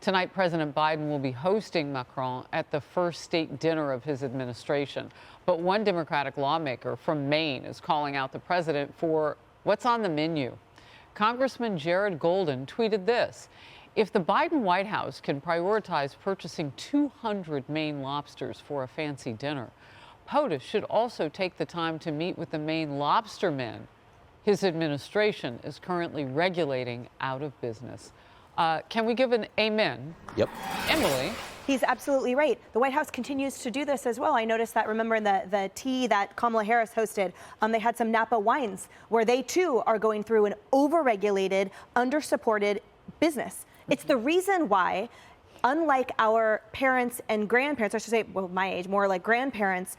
Tonight, President Biden will be hosting Macron at the first state dinner of his administration. But one Democratic lawmaker from Maine is calling out the president for what's on the menu. Congressman Jared Golden tweeted this: if the Biden White House can prioritize purchasing 200 Maine lobsters for a fancy dinner, POTUS should also take the time to meet with the Maine lobstermen his administration is currently regulating out of business. Can we give an amen? Yep. Emily? He's absolutely right. The White House continues to do this as well. I noticed that, remember, in the tea that Kamala Harris hosted, they had some Napa wines where they, too, are going through an over-regulated, under-supported business. It's the reason why, unlike our parents and grandparents, I should say, well, my age, more like grandparents,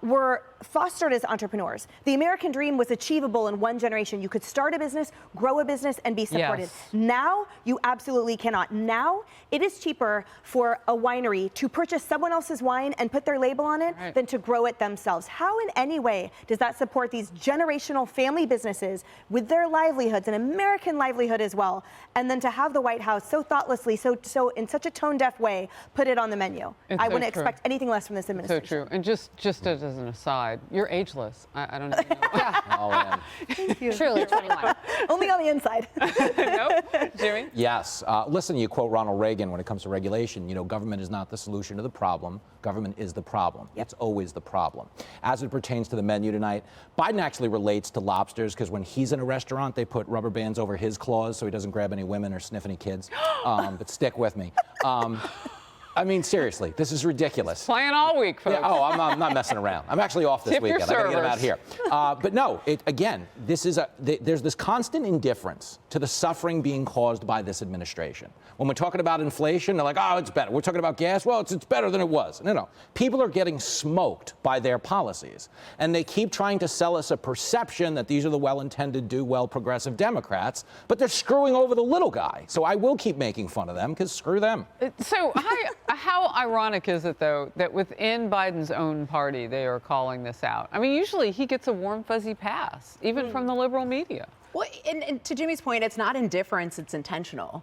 were fostered as entrepreneurs. The American dream was achievable in one generation. You could start a business, grow a business, and be supported. Yes. Now, you absolutely cannot. Now, it is cheaper for a winery to purchase someone else's wine and put their label on it than to grow it themselves. How in any way does that support these generational family businesses with their livelihoods, an American livelihood as well, and then to have the White House so thoughtlessly, so in such a tone-deaf way, put it on the menu? I wouldn't expect anything less from this administration. So true. And just as an aside, you're ageless. I don't even know. Yeah. All in. Thank you. Truly 21. Only on the inside. Nope. Jimmy? Yes. Listen, you quote Ronald Reagan when it comes to regulation. You know, government is not the solution to the problem. Government is the problem. Yep. It's always the problem. As it pertains to the menu tonight, Biden actually relates to lobsters because when he's in a restaurant, they put rubber bands over his claws so he doesn't grab any women or sniff any kids. But stick with me. I mean, seriously, this is ridiculous. Playing all week, folks. Yeah, I'm not messing around. I'm actually off this Tip your weekend. I gotta get them out servers. here. But no, again, there's this constant indifference to the suffering being caused by this administration. When we're talking about inflation, they're like, oh, it's better. We're talking about gas, well, it's better than it was. No. People are getting smoked by their policies. And they keep trying to sell us a perception that these are the well-intended, do-well progressive Democrats, but they're screwing over the little guy. So I will keep making fun of them, because screw them. So how ironic is it, though, that within Biden's own party, they are calling this out? I mean, usually he gets a warm, fuzzy pass, even from the liberal media. Well, and to Jimmy's point, it's not indifference, it's intentional.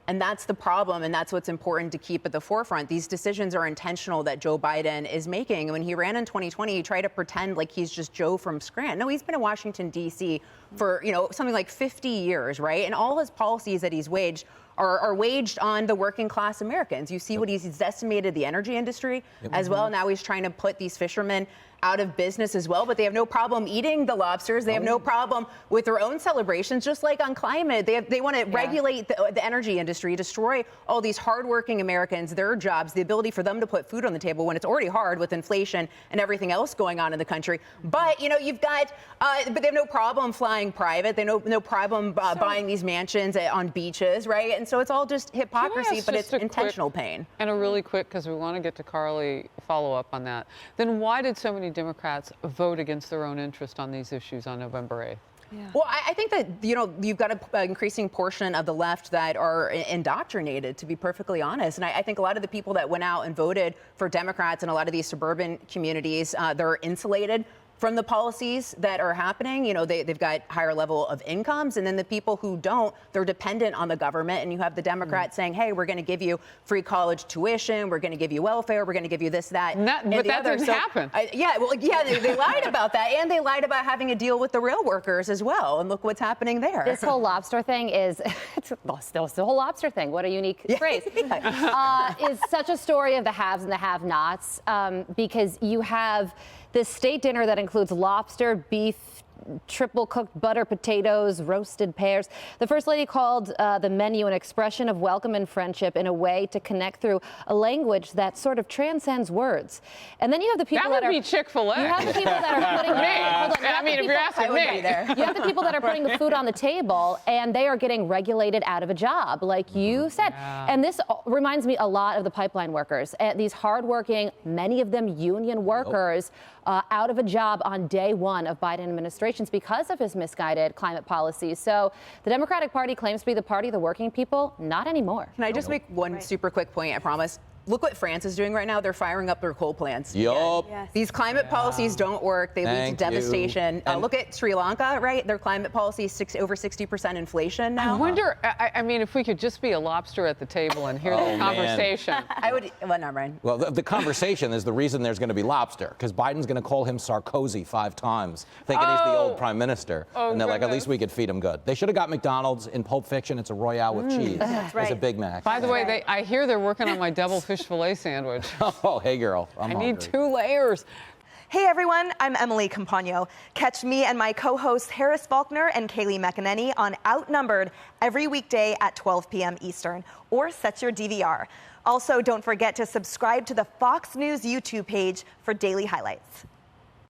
And that's the problem, and that's what's important to keep at the forefront. These decisions are intentional that Joe Biden is making. When he ran in 2020, he tried to pretend like he's just Joe from Scranton. No, he's been in Washington, D.C. for, something like 50 years, right? And all his policies that he's waged are waged on the working class Americans. You see what he's decimated the energy industry as well. Now he's trying to put these fishermen out of business as well, but they have no problem eating the lobsters. They have no problem with their own celebrations, just like on climate. They want to regulate the energy industry, destroy all these hardworking Americans, their jobs, the ability for them to put food on the table when it's already hard with inflation and everything else going on in the country. But, you've got, but they have no problem flying private. They have no problem buying these mansions on beaches, right? And so it's all just hypocrisy, but it's intentional pain. And a really quick, because we want to get to Carly, follow up on that. Then why did so many Democrats vote against their own interest on these issues on November 8th? Yeah. Well, I think that, you've got an increasing portion of the left that are indoctrinated, to be perfectly honest. And I think a lot of the people that went out and voted for Democrats in a lot of these suburban communities, they're insulated from the policies that are happening. They've got higher level of incomes, and then the people who don't, they're dependent on the government. And you have the Democrats saying, hey, we're going to give you free college tuition, we're going to give you welfare, we're going to give you this, that, and but the that other. didn't happen. They lied about that, and they lied about having a deal with the rail workers as well. And look what's happening there. This whole lobster thing is, it's the whole lobster thing, what a unique phrase, is such a story of the haves and the have-nots, because you have this state dinner that includes lobster, beef, triple cooked butter potatoes, roasted pears. The First Lady called the menu an expression of welcome and friendship in a way to connect through a language that sort of transcends words. And then you have the people that would are be Chick-fil-A. You have the people that are putting if you're asking me. You have the people that are putting the food on the table, and they are getting regulated out of a job, like you said. Yeah. And this reminds me a lot of the pipeline workers, these hardworking, many of them union workers, out of a job on day one of Biden administrations because of his misguided climate policies. So the Democratic Party claims to be the party of the working people. Not anymore. Can I just make one super quick point? I promise. Look what France is doing right now. They're firing up their coal plants. Yup. Yes. These climate policies don't work. They lead Thank to you. devastation. And- Look at Sri Lanka, right? Their climate policy is over 60% inflation now. I wonder, I mean, if we could just be a lobster at the table and hear the man. conversation. I would, well, never mind. Well, the conversation is the reason there's going to be lobster, because Biden's going to call him Sarkozy 5 times, thinking he's the old prime minister. Oh, and they're like, at goodness. least we could feed him good. They should have got McDonald's in Pulp Fiction. It's a Royale with cheese. It's right. a Big Mac. By the way, I hear they're working on my double fish fillet sandwich. Oh, hey, girl. I'm I need hungry. 2 layers. Hey everyone, I'm Emily Campagno. Catch me and my co-hosts Harris Faulkner and Kaylee McEnany on Outnumbered every weekday at 12 p.m. Eastern, or set your DVR. Also, don't forget to subscribe to the Fox News YouTube page for daily highlights.